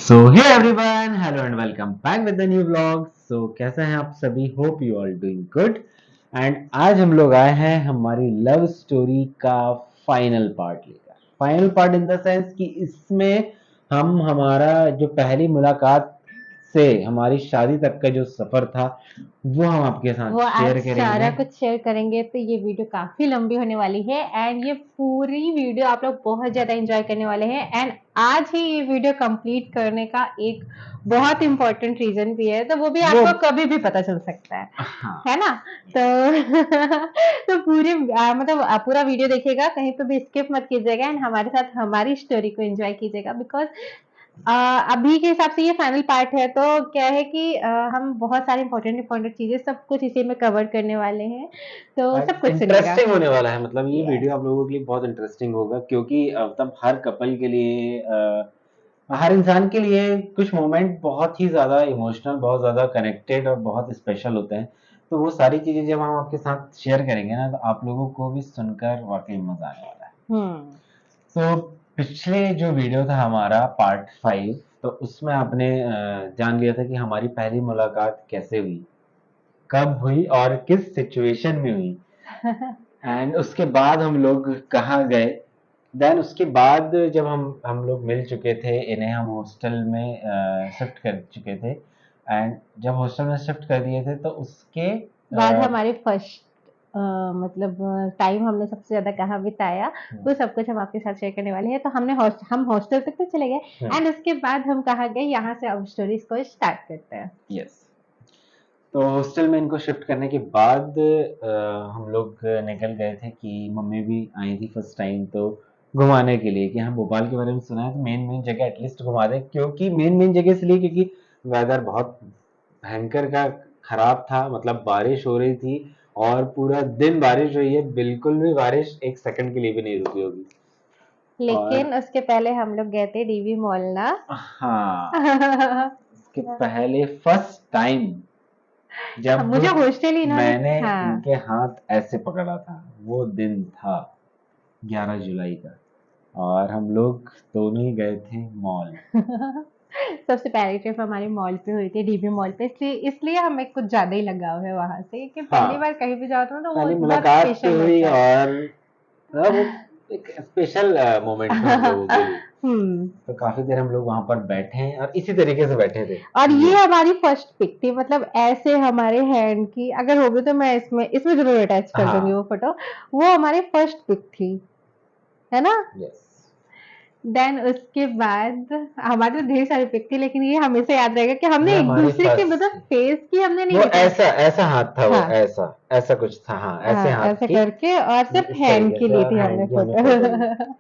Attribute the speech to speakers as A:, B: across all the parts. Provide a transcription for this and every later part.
A: So hey everyone, hello and welcome back with the new vlog. So कैसे हैं आप सभी? Hope you all doing good. And आज हम लोग आए हैं हमारी लव स्टोरी का फाइनल पार्ट लेकर। Final part in the sense कि इसमें हम हमारा जो पहली मुलाकात से हमारी शादी तक का जो सफर था वो हम आपके साथ
B: वो आज
A: शेयर
B: सारा
A: करेंगे।
B: कुछ शेयर करेंगे, तो ये वीडियो काफी लंबी होने वाली है एंड ये पूरी वीडियो आप लोग बहुत ज्यादा एंजॉय करने वाले हैं। एंड आज ही ये वीडियो कंप्लीट करने का एक बहुत इंपॉर्टेंट रीजन भी है, तो वो भी
A: वो
B: आपको कभी भी पता चल सकता
A: हाँ,
B: है ना? तो तो पूरी मतलब पूरा वीडियो देखिएगा, कहीं पे भी स्किप मत कीजिएगा एंड हमारे साथ हमारी स्टोरी को एंजॉय कीजिएगा। बिकॉज अभी के हिसाब से ये फाइनल पार्ट है, तो क्या है कि हम बहुत सारी इंपॉर्टेंट इंपॉर्टेंट चीजें सब कुछ इसी में कवर करने वाले हैं, तो सब कुछ सुनिएगा।
A: इंटरेस्टिंग होने वाला है। मतलब ये
B: यस।
A: वीडियो आप लोगों के लिए बहुत इंटरेस्टिंग होगा क्योंकि मतलब हर कपल के लिए हर इंसान के लिए कुछ मोमेंट बहुत ही ज़्यादा इमोशनल, बहुत ज़्यादा कनेक्टेड और बहुत स्पेशल होते हैं। तो वो सारी चीज़ें जब हम आपके साथ शेयर करेंगे ना, तो आप लोगों को भी सुनकर वाक़ई मज़ा आने वाला है।
B: हम्म।
A: तो पिछले जो वीडियो था हमारा पार्ट 5, तो उसमें आपने जान लिया था कि हमारी पहली मुलाकात कैसे हुई, कब हुई और किस सिचुएशन में हुई। एंड उसके बाद हम लोग कहाँ गए। देन उसके बाद जब हम लोग मिल चुके थे, इन्हें हम हॉस्टल में शिफ्ट कर चुके थे। एंड जब हॉस्टल में शिफ्ट कर दिए थे तो उसके
B: बाद हमारे फर्स्ट मतलब टाइम हमने सबसे ज्यादा कहाँ बिताया, वो सब कुछ हम आपके साथ शेयर करने वाले हैं। तो हम हॉस्टल तक तो चले गए एंड उसके बाद हम कहाँ गए, यहाँ से अब स्टोरीज को स्टार्ट करते हैं।
A: यस, तो हॉस्टल में इनको शिफ्ट करने के बाद हम लोग निकल गए थे कि मम्मी भी आई थी फर्स्ट टाइम, तो घुमाने के लिए कि हम भोपाल के बारे में सुना है तो मेन मेन जगह एटलीस्ट घुमा दें। क्योंकि मेन मेन जगह इसलिए क्योंकि वेदर बहुत भयंकर का खराब था, मतलब बारिश हो रही थी और पूरा दिन बारिश हुई है, बिल्कुल भी बारिश एक सेकंड के लिए भी नहीं रुकी होगी। और
B: लेकिन उसके पहले हम लोग गए थे डीवी मॉल ना।
A: हाँ, उसके पहले फर्स्ट टाइम जब
B: मुझे हॉस्टल इन्होंने।
A: मैंने
B: हाँ।
A: इनके हाथ ऐसे पकड़ा था, वो दिन था 11 जुलाई का, और हम लोग दोनों ही गए थे मॉल।
B: सबसे पहली ट्रिप हमारी मॉल पे हुई थी, डीबी मॉल पे, इसलिए इसलिए हमें कुछ ज्यादा ही लगाव है वहां से, कि पहली
A: हाँ,
B: बार कहीं भी जाओ तो वो
A: पहली
B: बहुत
A: मुलाकात भी
B: स्पेशल
A: हुई
B: होता
A: और वो एक स्पेशल मोमेंट था हम
B: है।
A: लोगों के लिए।
B: हम्म।
A: तो काफी देर हम लोग वहां पर बैठे और इसी तरीके से बैठे थे
B: और ये
A: ये।
B: हमारी फर्स्ट पिक थी, मतलब ऐसे हमारे हैंड की अगर होगी तो मैं इसमें इसमें जरूर अटैच कर दूंगी
A: हाँ।
B: वो फोटो। वो हमारी फर्स्ट पिक थी, है ना?
A: यस।
B: देन उसके बाद हमारी तो ढेर सारी पिक थी, लेकिन ये हमेशा याद रहेगा कि हमने
A: ये
B: एक
A: हमारी
B: दूसरे के
A: फर्स्ट
B: मतलब
A: थी।
B: फेस की हमने नहीं
A: वो
B: देखा।
A: ऐसा ऐसा हाथ था, वो
B: हाँ।
A: ऐसा ऐसा कुछ था। हाँ, ऐसे हाथ
B: ऐसे
A: थी।
B: करके और
A: ये
B: सिर्फ
A: इस
B: हैंड
A: तरीके
B: की
A: से
B: ली
A: और
B: थी हमने
A: हैंड की हमने
B: फोटो।
A: फोटो ली।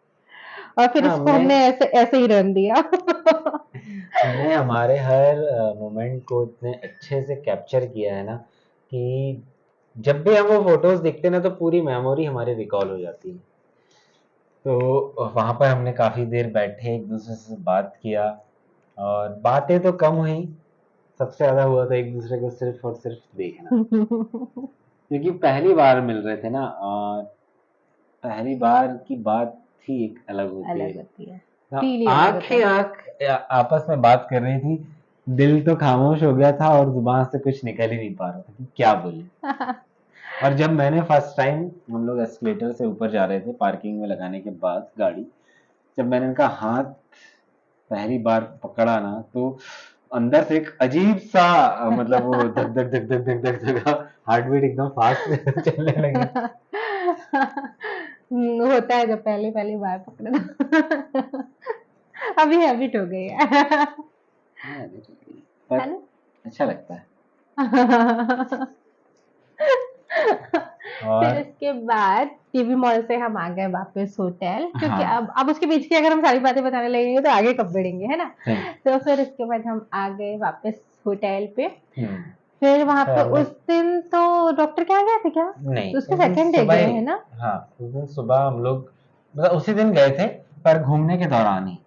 B: और फिर
A: हाँ,
B: उसको
A: हमने
B: हमने ऐसे ऐसे ही रन दिया।
A: हमने हमारे हर मोमेंट को इतने अच्छे से कैप्चर किया है ना कि जब भी हम वो फोटोज देखते हैं ना तो पूरी मेमोरी हमारी रिकॉल हो जाती है। तो वहां पर हमने काफी देर बैठे, एक दूसरे से बात किया, और बातें तो कम हुई, सबसे ज्यादा हुआ था एक दूसरे को सिर्फ और सिर्फ देखना। क्योंकि पहली बार मिल रहे थे ना, और पहली बार की बात ही एक अलग होती है।
B: अलग होती है।
A: तो
B: फील ही अलग
A: आंख
B: होता
A: ही
B: है।
A: आंख आपस में बात कर रही थी। दिल तो खामोश हो गया था और जुबान से कुछ निकल ही नहीं पा रहा था कि क्या बोले। और जब मैंने फर्स्ट टाइम, हम लोग एस्केलेटर से ऊपर जा रहे थे पार्किंग में लगाने के बाद गाड़ी, जब मैंने उनका हाथ पहली बार पकड़ा ना, तो अंदर से एक अजीब सा मतलब वो धक धक धक धक धक धक धक हार्ट बीट एकदम फास्ट चलने लगी।
B: होता है जब पहली पहली बार पकड़े तो। अभी हैबिट हो गई है।
A: हाँ, देखिए,
B: है
A: पर
B: ना?
A: अच्छा लगता है।
B: फिर
A: और
B: उसके बाद टीवी मॉल से हम आ गए वापस होटल, क्योंकि
A: हाँ,
B: अब उसके बीच की अगर हम सारी बातें बताने लगेंगे तो आगे कब बढ़ेंगे, है ना?
A: सही।
B: तो फिर उसके बाद हम आ गए वापस होटल पे।
A: हम्म।
B: फिर वहां
A: तो
B: पे
A: हमने,
B: उस दिन तो डॉक्टर के यहाँ गए थे क्या?
A: नहीं,
B: तो उसके
A: उस दिन
B: सेकंड डे
A: सुबह
B: गए
A: ही,
B: है ना?
A: हाँ, उस दिन सुबह हम लोग, मतलब उसी दिन गए थे पर घूमने के दौरान ही।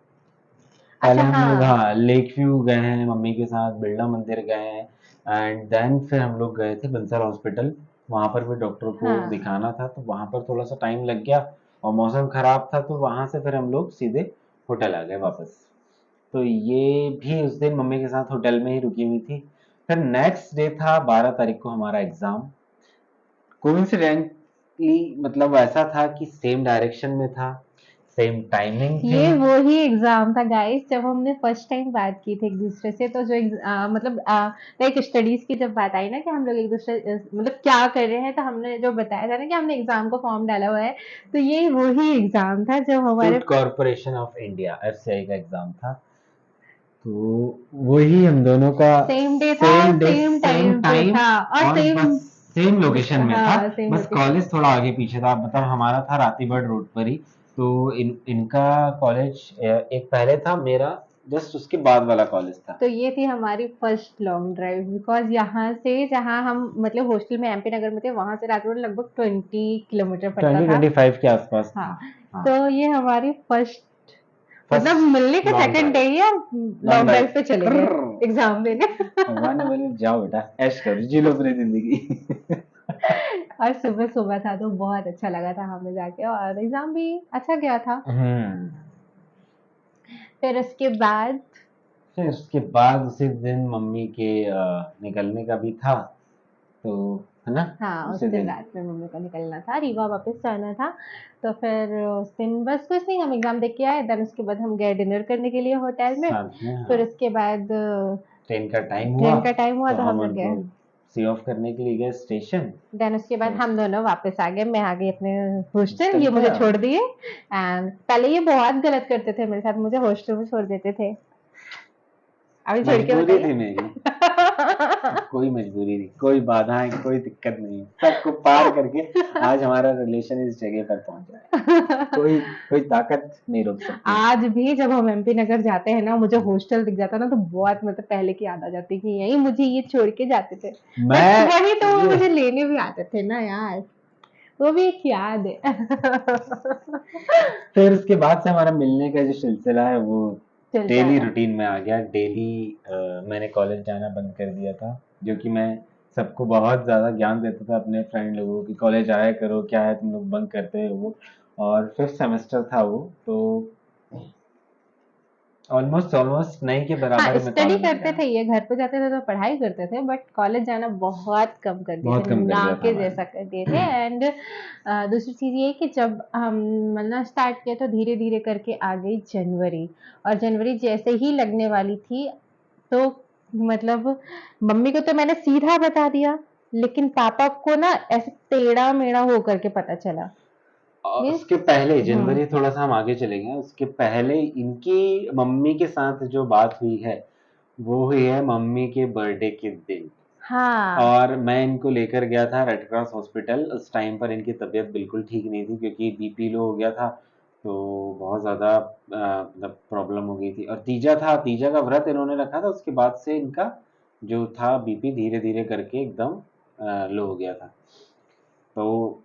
A: पहले
B: अच्छा,
A: हम लोग,
B: हाँ।
A: हाँ, लेक व्यू गए हैं मम्मी के साथ, बिरला मंदिर गए हैं। एंड देन फिर हम लोग गए थे बंसल हॉस्पिटल। वहां पर भी डॉक्टर को
B: हाँ।
A: दिखाना था, तो वहां पर थोड़ा सा टाइम लग गया और मौसम खराब था, तो वहां से फिर हम लोग सीधे होटल आ गए वापस। तो ये भी उस दिन मम्मी के साथ होटल में ही रुकी हुई थी। फिर नेक्स्ट डे था 12 तारीख को हमारा एग्जाम। कोइंसिडेंटली मतलब ऐसा था कि सेम डायरेक्शन में था, सेम टाइमिंग थी।
B: ये वही एग्जाम था गाइस जब हमने फर्स्ट टाइम बात की थी एक दूसरे से। तो जो मतलब लाइक स्टडीज की जब बात आई ना कि हम लोग एक दूसरे मतलब क्या कर रहे हैं, तो हमने जो बताया था ना कि हमने एग्जाम को फॉर्म डाला हुआ है, तो ये वही एग्जाम था जब हमारे
A: food corporation of India FCI का एग्जाम था। तो वही हम दोनों का
B: सेम डे था और
A: same day
B: same
A: same
B: time पे
A: टाइम
B: था और
A: और
B: सेम,
A: बस सेम लोकेशन में था।
B: हाँ सेम
A: बस
B: लोकेशन।
A: कॉलेज थोड़ा आगे पीछे था, मतलब हमारा था रातीबड़ रोड पर ही। तो इनका कॉलेज एक पहले था, मेरा जस्ट उसके बाद वाला कॉलेज था।
B: तो ये थी हमारी फर्स्ट लॉन्ग ड्राइव, बिकॉज यहाँ से जहाँ हम मतलब हॉस्टल में एमपी नगर में थे, वहां से राजकोट लगभग 20 किलोमीटर पड़ता था।
A: 20-25 के आसपास
B: हाँ,
A: था। हाँ,
B: तो ये हमारी फर्स्ट मतलब मिलने
A: फर्स्ट
B: के
A: लॉन्ग
B: सेकंड
A: ड्राइव।
B: डे ही हम
A: लॉन्ग
B: लॉन्ग ड्राइव पे चले
A: ड्राइव।
B: गए एग्जाम देने।
A: भगवान ने बोले जाओ बेटा ऐश करो, जी लो पूरी जिंदगी।
B: और सुबह सुबह था तो बहुत अच्छा लगा था हमें जाके, और एग्जाम भी अच्छा गया था।
A: हम्म।
B: फिर उसके बाद
A: फिर उसके बाद उसी दिन मम्मी के निकलने का भी था, तो है ना,
B: हाँ, उस
A: उसी
B: दिन
A: दिन
B: रात में मम्मी को निकलना था, रीवा वापस जाना था। तो फिर उस दिन बस कुछ नहीं, हम एग्ज़ाम दे के आए, देन उसके बाद हम गए डिनर करने के लिए होटल में।
A: साथ में।
B: फिर
A: हाँ,
B: उसके बाद
A: ट्रेन का टाइम हुआ
B: ट्रेन का टाइम हुआ
A: तो
B: तो हम
A: हम
B: लोग
A: उनको
B: गए।
A: सी ऑफ करने के लिए गए स्टेशन।
B: देन उसके बाद
A: तो
B: हम दोनों वापस आ गए, मैं आ गई अपने हॉस्टल,
A: हॉस्टल
B: ये
A: पे
B: मुझे छोड़ दिए। एंड पहले ये बहुत गलत करते थे मेरे साथ, मुझे हॉस्टल में छोड़ देते थे। अभी छोड़ के
A: मजबूरी
B: बताइए।
A: थी मेरी। कोई मजबूरी नहीं, कोई बाधाएं, कोई दिक्कत नहीं, सबको पार करके आज हमारा रिलेशन इस जगह पर पहुंचा है। कोई कोई ताकत नहीं रोक सकती।
B: आज भी जब हम एमपी नगर जाते हैं ना, मुझे हॉस्टल दिख जाता है ना, तो बहुत मतलब पहले की याद आ जाती है कि यही मुझे ये छोड़ के जाते थे। बट
A: मैं
B: वही तो वो
A: ये
B: मुझे लेने भी आते थे ना यार, वो भी एक याद है।
A: फिर उसके बाद से हमारा मिलने का जो सिलसिला है वो
B: चलता
A: डेली
B: रहा।
A: रूटीन में आ गया। डेली मैंने कॉलेज जाना बंद कर दिया था, जो कि मैं सबको बहुत ज़्यादा ज्ञान देता था अपने फ्रेंड लोगों को कि कॉलेज आया करो, क्या है तुम लोग बंक करते हो वो। और फिफ्थ सेमेस्टर था वो, तो ऑलमोस्ट ऑलमोस्ट नहीं के
B: हाँ,
A: बराबर में
B: स्टडी
A: कॉलेज
B: करते
A: गया।
B: थे, ये घर पे जाते थे तो पढ़ाई करते थे, बट कॉलेज जाना बहुत कम कर दिए थे,
A: बहुत कम कर
B: ना
A: दिया था
B: के
A: हमारे।
B: जैसा कर दिए थे। एंड दूसरी चीज ये कि जब हम मिलना स्टार्ट किया तो धीरे धीरे करके आ गई जनवरी, और जनवरी जैसे ही लगने वाली थी, तो मतलब मम्मी को तो मैंने सीधा बता दिया, लेकिन पापा को ना ऐसे टेढ़ा मेढ़ा हो करके पता चला।
A: और
B: मीन्स
A: उसके पहले
B: हम्म,
A: जनवरी, थोड़ा सा हम आगे चले गए, उसके पहले इनकी मम्मी के साथ जो बात हुई है वो हुई है मम्मी के बर्थडे के दिन।
B: हाँ,
A: और मैं इनको लेकर गया था रेड क्रॉस हॉस्पिटल। उस टाइम पर इनकी तबीयत बिल्कुल ठीक नहीं थी क्योंकि बीपी लो हो गया था, तो बहुत ज़्यादा मतलब प्रॉब्लम हो गई थी। और तीजा था, तीजा का व्रत इन्होंने रखा था, उसके बाद से इनका जो था बीपी धीरे धीरे करके एकदम लो हो गया था। तो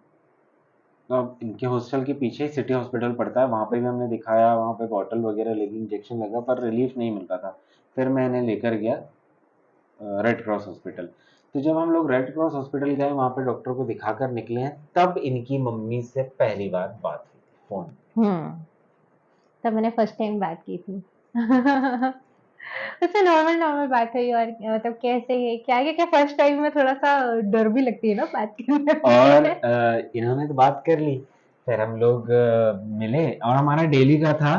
A: अब इनके हॉस्टल के पीछे ही सिटी हॉस्पिटल पड़ता है, वहाँ पे भी हमने दिखाया, वहाँ पे बॉटल वगैरह लगी, इंजेक्शन लगा, पर रिलीफ नहीं मिलता था। फिर मैं इन्हें लेकर गया रेड क्रॉस हॉस्पिटल। तो जब हम लोग रेड क्रॉस हॉस्पिटल गए, वहाँ पे डॉक्टर को दिखाकर निकले हैं, तब इनकी मम्मी से पहली बार बात हुई थी फोन।
B: हम्म, तब मैंने फर्स्ट टाइम बात की थी। उससे नॉर्मल नॉर्मल बात हुई, और मतलब कैसे है क्या है, क्या फर्स्ट टाइम में थोड़ा सा डर भी लगती है ना बात करने
A: और
B: में।
A: इन्होंने तो बात कर ली। फिर हम लोग मिले, और हमारा डेली का था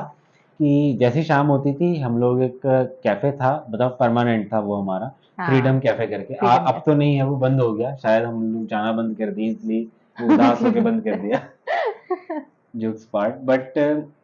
A: कि जैसी शाम होती थी हम लोग एक कैफे था, मतलब परमानेंट था वो हमारा, फ्रीडम
B: हाँ,
A: कैफे करके।
B: फ्रीडम
A: अब तो नहीं है, वो बंद हो गया, शायद हम लोग जाना बंद कर दिए इसलिए वो उदास होके बंद कर दिया।
B: कैफे।
A: जोक्स पार्ट, बट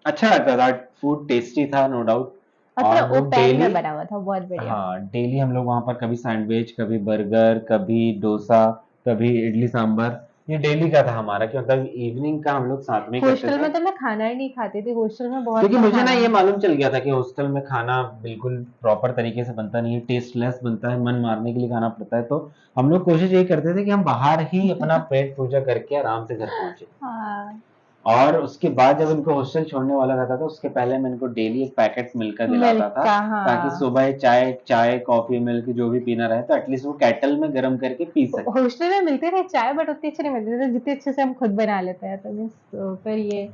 A: अच्छा लगता था, फूड टेस्टी था नो डाउट।
B: और
A: और
B: थोड़ा
A: वो
B: ओपन
A: डेली,
B: में बना हुआ था, बहुत बढ़िया।
A: हाँ डेली हम लोग वहाँ पर कभी सैंडविच, कभी बर्गर, कभी डोसा, कभी इडली सांभर, ये डेली का था हमारा, कि मतलब इवनिंग का हम लोग साथ में ही करते
B: हॉस्टल
A: थे।
B: में तो मैं खाना ही नहीं खाती थी, हॉस्टल में बहुत
A: क्योंकि
B: कम
A: मुझे ना
B: खाना।
A: ये मालूम चल गया था कि हॉस्टल में खाना बिल्कुल प्रॉपर तरीके से बनता नहीं है, टेस्टलेस बनता है, मन मारने के लिए खाना पड़ता है। तो हम लोग कोशिश यही करते थे कि हम बाहर ही अपना पेट पूजा करके आराम से घर पहुंचे।
B: हाँ,
A: और उसके बाद जब इनको हॉस्टल छोड़ने वाला रहता था, उसके पहले मैं इनको डेली एक पैकेट मिल्क का दिलाता
B: मिल्क
A: था,
B: का,
A: ताकि
B: हाँ।
A: सुबह चाय चाय कॉफी मिल्क जो भी पीना रहे तो एटलीस्ट वो केटल में गर्म करके पी सके।
B: हॉस्टल में मिलते थे चाय, बट उतनी अच्छी नहीं मिलती थी जितने अच्छे से हम खुद बना लेते हैं, तो मीन्स तो फिर ये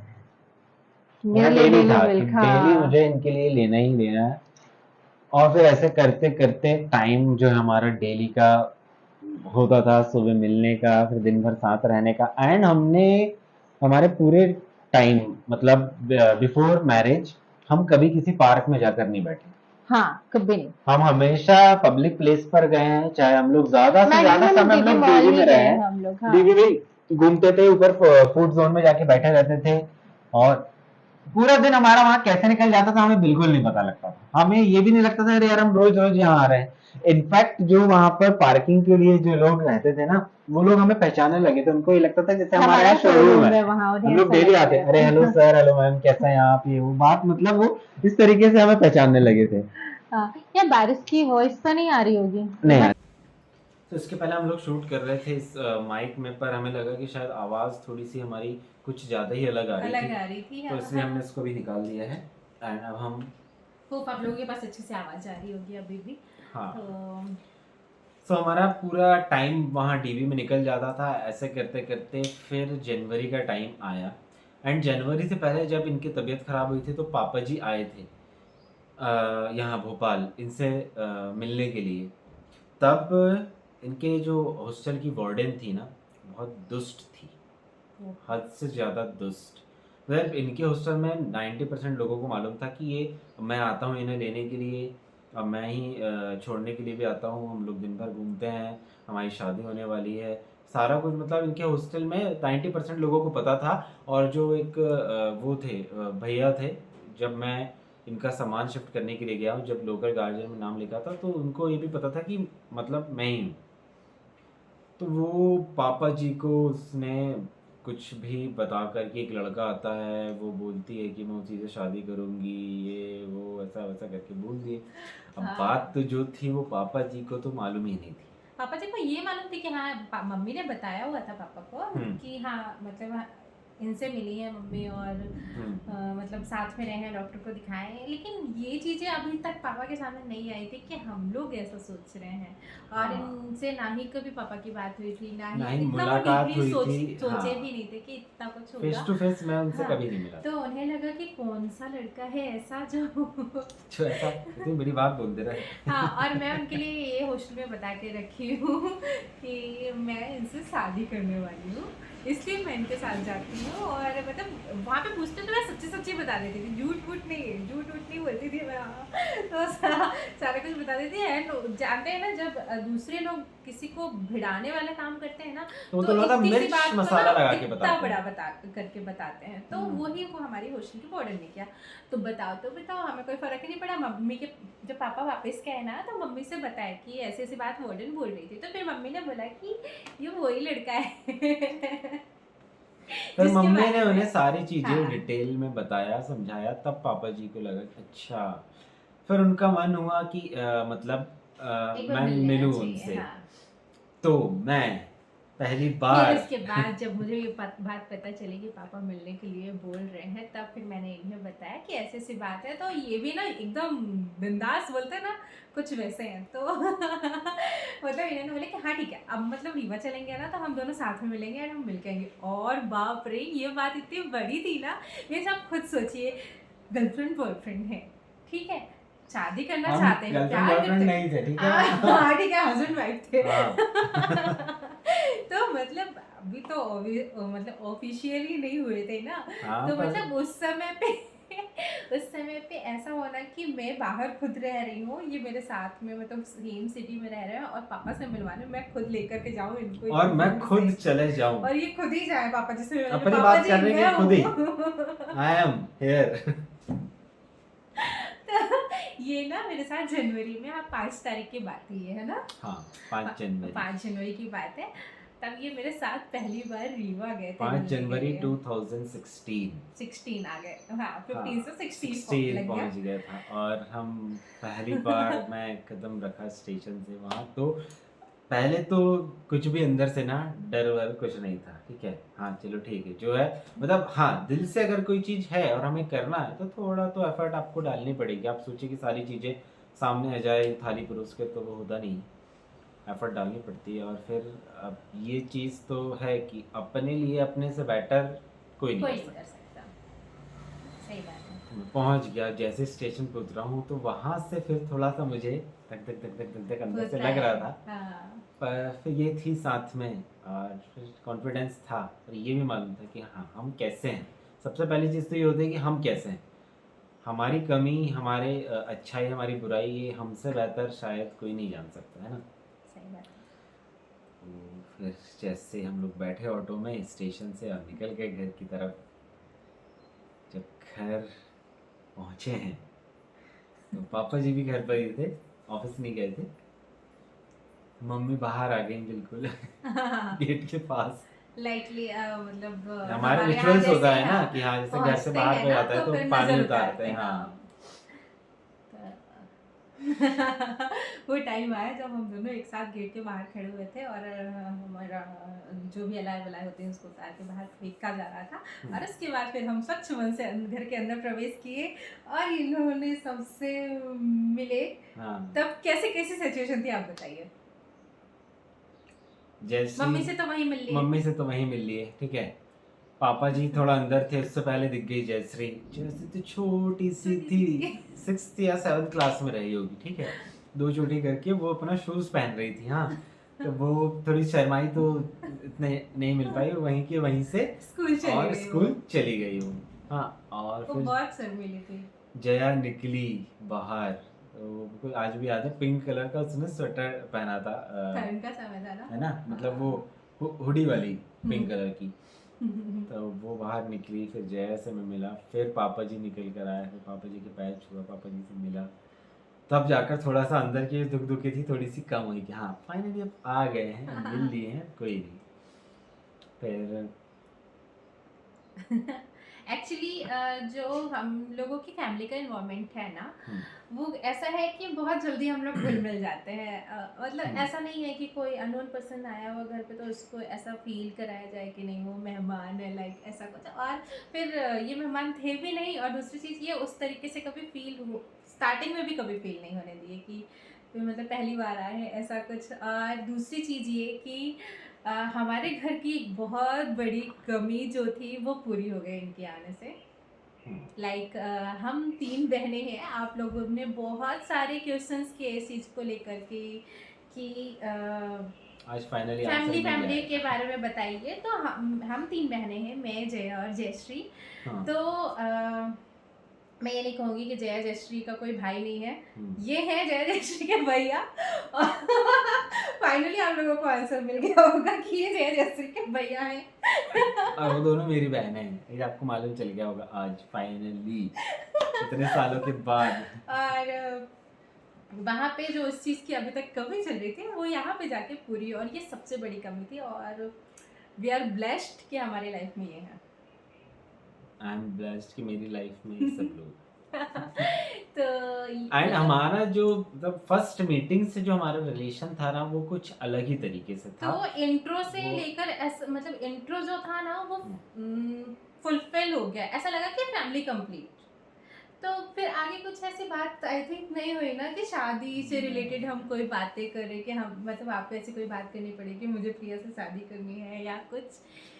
B: मेरे
A: मेरा
B: लिए
A: डेली
B: डेली
A: था कि
B: मिल्क,
A: डेली
B: हाँ।
A: मुझे इनके लिए लेना ही लेना है। और फिर ऐसे करते करते टाइम जो है हमारा डेली का होता था, सुबह मिलने का, फिर दिन भर साथ रहने का। एंड हमने हमारे पूरे टाइम मतलब बिफोर मैरिज हम कभी किसी पार्क में जाकर नहीं बैठे।
B: हाँ, कभी नहीं।
A: हम हमेशा पब्लिक प्लेस पर गए हैं, चाहे हम लोग ज्यादा से ज्यादा
B: मैक्सिमम
A: समय हम
B: डीवी
A: लोग
B: मॉल
A: डीवी
B: ही
A: में
B: गए
A: रहे
B: हैं
A: हैं।
B: हम लोग, हाँ।
A: डीवी में घूमते थे, ऊपर फूड जोन में जाके बैठे रहते थे, और पूरा दिन हमारा वहां कैसे निकल जाता था हमें बिल्कुल नहीं पता लगता था। हमें ये भी नहीं लगता था अरे यार हम रोज रोज यहाँ आ रहे हैं। इनफैक्ट जो वहां पर पार्किंग के लिए जो लोग रहते थे ना, वो लोग हमें पहचानने लगे थे। उनको ये लगता था जैसे हमारे
B: हमारा
A: यहाँ शोरूम
B: शोरूम
A: है।
B: है वहाँ, उन्हें
A: हम लोग
B: ऐसा
A: डेली
B: लगता
A: आते, अरे हेलो
B: है।
A: सर, हेलो मैम, कैसा है आप, ये वो बात, मतलब वो इस तरीके से हमें पहचानने लगे थे।
B: हाँ, या बारिश की वॉइस तो नहीं आ रही होगी?
A: नहीं, तो इसके पहले हम लोग शूट कर रहे थे इस माइक में, पर हमें लगा कि शायद आवाज़ थोड़ी सी हमारी कुछ ज़्यादा ही अलग आ रही थी, तो इसलिए हमने इसको भी निकाल दिया है। एंड अब हम
C: होप आप लोगों के पास अच्छे से आवाज़ आ रही होगी अभी भी।
A: हाँ,
C: तो
A: हमारा पूरा टाइम वहाँ डीवी में निकल जाता था। ऐसे करते करते फिर जनवरी का टाइम आया, एंड जनवरी से पहले जब इनकी तबीयत ख़राब हुई थी तो पापा जी आए थे यहाँ भोपाल इनसे मिलने के लिए। तब इनके जो हॉस्टल की वार्डन थी ना, बहुत दुष्ट थी, हद से ज़्यादा दुष्ट। मतलब इनके हॉस्टल में 90% लोगों को मालूम था कि ये, मैं आता हूँ इन्हें लेने के लिए, अब मैं ही छोड़ने के लिए भी आता हूँ, हम लोग दिन भर घूमते हैं, हमारी शादी होने वाली है, सारा कुछ। मतलब इनके हॉस्टल में 90% लोगों को पता था। और जो एक वो थे भैया थे, जब मैं इनका सामान शिफ्ट करने के लिए गया हूँ, जब लोकल गार्जियन में नाम लिखा था, तो उनको ये भी पता था कि मतलब मैं ही हूँ। तो वो पापा जी को उसने कुछ भी बता कर कि एक लड़का आता है, वो बोलती है कि मैं उसी से शादी करूँगी, ये वो ऐसा वैसा करके बोल दिए। अब बात तो जो थी वो पापा जी को तो मालूम ही नहीं थी।
C: पापा जी को ये मालूम थी कि हाँ, मम्मी ने बताया हुआ था पापा को कि हाँ, मतलब इनसे मिली है मम्मी, और मतलब साथ में रहे हैं, डॉक्टर को दिखाएं। लेकिन ये चीज़ें अभी तक पापा के सामने नहीं आई थी कि हम लोग ऐसा सोच रहे हैं। और इनसे ना ही कभी पापा की बात हुई थी, ना ही इतना वो
A: मुलाकात
C: डीपली
A: हुई थी।
C: सोचे भी नहीं थे कि इतना कुछ होगा।
A: फेस टू फेस मैं उनसे
C: हाँ,
A: कभी नहीं मिला।
C: तो उन्हें लगा कि कौन सा लड़का है ऐसा जो
A: ऐसा इतनी बड़ी बात बोल दे रहा है।
C: हाँ, और मैं उनके लिए ये हॉस्टल में बता के रखी हूँ कि मैं इनसे शादी करने वाली हूँ, इसलिए मैं इनके साथ जाती हूँ। और मतलब वहाँ पे पूछते तो मैं सच्ची सच्ची बता देती थी, झूठ वूठ नहीं बोलती थी मैं। हाँ, तो सारा कुछ बता देती है। एंड जानते हैं ना, जब दूसरे लोग किसी को भिड़ाने वाला काम करते हैं ना,
A: तो
C: इतनी सी
A: मिर्च
C: बात को
A: मसाला
C: ना
A: लगा के
C: इतना
A: बताते
C: बड़ा
A: हैं।
C: करके बताते हैं। तो वही वो हमारी हॉस्टल की वार्डन ने किया। तो बताओ, हमें कोई फर्क ही नहीं पड़ा। मम्मी के जब पापा वापस गए ना, तो मम्मी से बताया कि ऐसी ऐसी बात वार्डन बोल रही थी। तो फिर मम्मी ने बोला कि ये वही लड़का है।
A: फिर
C: जिसके
A: मम्मी
C: बारे
A: ने
C: में
A: उन्हें सारी चीजें
C: हाँ,
A: डिटेल में बताया, समझाया, तब पापा जी को लगा कि अच्छा। फिर उनका मन हुआ कि मतलब
C: एक बार
A: मैं
C: मिल लेना
A: मिलूं
C: चाहिए।
A: उनसे।
C: हाँ,
A: तो मैं पहली
C: फिर
A: बार
C: इसके बाद जब मुझे ये बात पता चली कि पापा मिलने के लिए बोल रहे हैं, तब फिर मैंने इन्हें बताया कि ऐसी ऐसी बात है। तो ये भी ना एकदम बिंदास बोलते हैं ना, कुछ वैसे हैं। तो मतलब इन्होंने बोले कि हाँ ठीक है, अब मतलब रीवा चलेंगे ना, तो हम दोनों साथ में मिलेंगे और हम मिल के आएंगे। और बाप रे, ये बात इतनी बड़ी थी ना, ये सब खुद सोचिए, गर्लफ्रेंड बॉयफ्रेंड है, ठीक है, शादी करना चाहते हैं, प्यार करते
A: नहीं थे, ठीक है।
C: हाँ ठीक है, हस्बैंड वाइफ थे।
A: हाँ।
C: तो मतलब अभी तो मतलब ऑफिशियली नहीं हुए थे ना।
A: हाँ,
C: तो
A: पर
C: मतलब उस समय पे ऐसा होना कि मैं बाहर खुद रह रही हूँ, ये मेरे साथ में मतलब सेम सिटी में रह रहे हैं, और पापा से मिलवाने मैं खुद लेकर के जाऊँ इनको,
A: और मैं
C: इतनी दूर
A: खुद
C: से।
A: चले जाऊं,
C: और ये खुद ही जाए पापा जी से मिलने,
A: अपनी
C: पापा
A: बात
C: जी
A: करने के
C: मैं
A: खुद ही,
C: हूँ।
A: I am here.
C: तो ये ना मेरे साथ जनवरी में, आप 5 तारीख की बात है ये, है ना?
A: हाँ, 5 जनवरी।
C: 5 जनवरी की बात है। तब ये मेरे साथ पहली बार रीवा गए थे
A: 5
C: मिलने के
A: जनवरी
C: लिए।
A: 2016।
C: 16 आ गए, हाँ, 15 से 16
A: 16
C: लग गया।
A: पहुंच गया था। और हम पहली बार मैं कदम रखा स्टेशन से वहाँ, तो पहले तो कुछ भी अंदर से ना डर वर कुछ नहीं था, ठीक है, हाँ चलो ठीक है जो है, मतलब हाँ दिल से अगर कोई चीज़ है और हमें करना है तो थोड़ा तो एफर्ट आपको डालनी पड़ेगी। आप सोचिए कि सारी चीज़ें सामने आ जाए थाली परोस के, तो वो होता नहीं, एफर्ट डालनी पड़ती है। और फिर अब ये चीज़ तो है कि अपने लिए अपने से बेटर कोई नहीं
C: कोई
A: कर
C: नहीं कर
A: सकता।
C: सकता, सही बात है।
A: मैं पहुंच गया, जैसे स्टेशन पे उतरा हूँ तो वहां से फिर थोड़ा सा मुझे धक धक धक धक धक धक अंदर से
C: होता
A: लग रहा
C: है।
A: था,
C: हाँ।
A: पर फिर ये थी साथ में और फिर कॉन्फिडेंस था और ये भी मालूम था कि हाँ हम कैसे हैं। सबसे पहली चीज़ तो ये होती है कि हम कैसे हैं, हमारी कमी, हमारे अच्छाई, हमारी बुराई, ये हमसे बेहतर शायद कोई नहीं जान सकता, है ना।
C: सही बात है।
A: तो फिर जैसे हम लोग बैठे ऑटो में स्टेशन से और निकल गए घर की तरफ, जब घर पहुँचे हैं तो पापा जी भी घर पर ही थे, ऑफिस नहीं गए थे। मम्मी बाहर आ गई बिल्कुल गेट के पास।
C: लाइकली मतलब
A: हमारे
C: हमारे यहाँ
A: रिचुअल्स होता
C: जैसे
A: है ना
C: हाँ
A: कि हाँ जैसे घर से
C: पहुँचते
A: बाहर
C: हैं
A: कोई
C: ना
A: आता है
C: तो
A: तो
C: फिर
A: पानी
C: नजर
A: उतारते
C: उतारते
A: हैं,
C: हैं।
A: हाँ।
C: हाँ। वो टाइम आया जब हम दोनों एक साथ गेट के बाहर खड़े हुए थे और हमारा जो भी अलाय वलाय होते हैं उसको उतार के बाहर फेंका जा रहा था और उसके बाद फिर हम स्वच्छ मन से घर के अंदर प्रवेश किए और इन्होंने सबसे मिले।
A: हाँ
C: तब कैसे कैसी सिचुएशन थी आप बताइए।
A: जैसी
C: मम्मी से तो वहीं मिल लिए।
A: मम्मी से तो वहीं मिल लिए, ठीक है। पापा जी थोड़ा अंदर थे, उससे पहले दिख गई जयश्री। जयश्री तो छोटी सी
C: छोटी
A: थी,
C: सी।
A: 6th या 7th क्लास में रही होगी, ठीक है। 2 चोटी करके वो अपना शूज पहन रही थी, हाँ। तो वो थोड़ी शर्माई तो इतने नहीं मिल पाई, और वहीं की वहीं से
C: स्कूल चली
A: और
C: गई
A: स्कूल चली गई वो, हाँ। और
C: वो
A: फिर
C: बहुत शर्मीली थी।
A: जया निकली बाहर, तो मुझको आज भी याद है, पिंक कलर का उसने स्वेटर पहना था,
C: ठंड का समय था ना।
A: है ना, मतलब वो हुडी वाली पिंक
C: हम्म।
A: कलर की। तो वो बाहर निकली, फिर जया से मैं मिला, फिर पापा जी निकल कर आए, फिर पापा जी के पैर छुआ, पापा जी से मिला। तब जाकर थोड़ा सा अंदर की दुख दुखी थी थोड़ी सी कम हुई कि हाँ फाइनली अब आ गए हैं, अब मिल लिए हैं, कोई नहीं। फिर
C: एक्चुअली जो हम लोगों की फैमिली का इन्वॉल्वमेंट है ना
A: हम्म,
C: वो ऐसा है कि बहुत जल्दी हम लोग घुल मिल जाते हैं। मतलब
A: हम्म,
C: ऐसा नहीं है कि कोई अननोन पर्सन आया हुआ घर पे तो उसको ऐसा फील कराया जाए कि नहीं वो मेहमान है, लाइक ऐसा कुछ। और फिर ये मेहमान थे भी नहीं, और दूसरी चीज़ ये उस तरीके से कभी फील हो, स्टार्टिंग में भी कभी फील नहीं होने दिए कि मतलब पहली बार आए हैं ऐसा कुछ। और दूसरी चीज़ ये कि हमारे घर की एक बहुत बड़ी कमी जो थी वो पूरी हो गई इनके आने से। लाइक हम 3 बहनें हैं, आप लोगों ने बहुत सारे क्वेश्चंस किए इस चीज़ को लेकर के कि
A: आज फाइनली आंसर
C: फैमिली
A: मिल
C: फैमिली के
A: जाएगा।
C: बारे में बताइए। तो हम 3 बहनें हैं, मैं, जया और जयश्री।
A: हाँ,
C: तो मैं ये नहीं कहूँगी कि जया जयश्री का कोई भाई नहीं है, ये है जया जयश्री के भैया। और फाइनली आप लोगों को आंसर मिल गया होगा कि ये जया जयश्री के भैया हैं।
A: और वो दोनों मेरी बहनें हैं, ये आपको मालूम चल गया होगा आज फाइनली, इतने सालों के बाद।
C: और वहाँ पे जो इस चीज़ की अभी तक कमी चल रही थी वो यहाँ पे जाके पूरी, और ये सबसे बड़ी कमी थी। और वी आर ब्लेस्ड कि हमारी लाइफ में ये है।
A: आई एम ब्लेस्ड कि मेरी लाइफ में ये सब लोग।
C: तो
A: एंड हमारा जो मतलब फर्स्ट मीटिंग से जो हमारा रिलेशन था ना वो कुछ अलग ही तरीके से था।
C: तो इंट्रो से
A: वो-
C: लेकर मतलब इंट्रो जो था ना वो फुलफिल हो गया, ऐसा लगा कि फैमिली कंप्लीट। तो फिर आगे कुछ ऐसी बात आई थिंक नहीं हुई ना कि शादी से रिलेटेड हम कोई बातें करें कि हम मतलब आपको ऐसी कोई बात करनी पड़ेगी मुझे प्रिया से शादी करनी है या कुछ।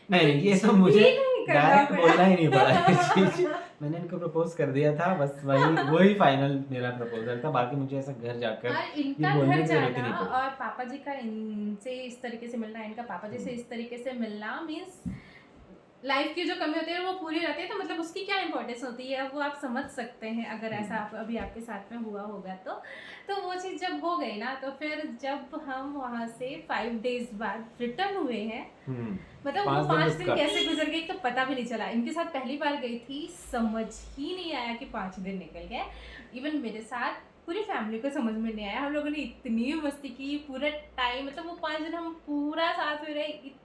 A: नहीं, ये तो
C: कुछ
A: मुझे
C: भी नहीं करना
A: डायरेक्ट
C: पड़ा।
A: बोलना ही नहीं पड़ा ये चीज। मैंने इनको प्रपोज कर दिया था, बस वही फाइनल मेरा प्रपोजल था, बाकी मुझे ऐसा घर जाकर
C: और
A: ये
C: इनका
A: बोलने
C: घर
A: की जरूरत ही
C: जाना
A: नहीं पड़ी।
C: और पापा जी का इनसे इस तरीके से मिलना, इनका पापा जी से इस तरीके से मिलना मीन्स लाइफ की जो कमी होती है वो पूरी रहती है। तो मतलब उसकी क्या इंपॉर्टेंस होती है वो आप समझ सकते हैं अगर ऐसा अभी आपके साथ में हुआ होगा तो वो चीज़ जब हो गई ना तो फिर जब हम वहाँ से 5 डेज बाद रिटर्न हुए हैं, मतलब वो 5 दिन कैसे गुजर गए तो पता भी नहीं चला। इनके साथ पहली बार गई थी, समझ ही नहीं आया कि 5 दिन निकल गए। इवन मेरे साथ पूरी फैमिली को समझ में नहीं आया। हम लोगों ने इतनी मस्ती की पूरा टाइम, मतलब वो 5 दिन हम पूरा साथ में रहे,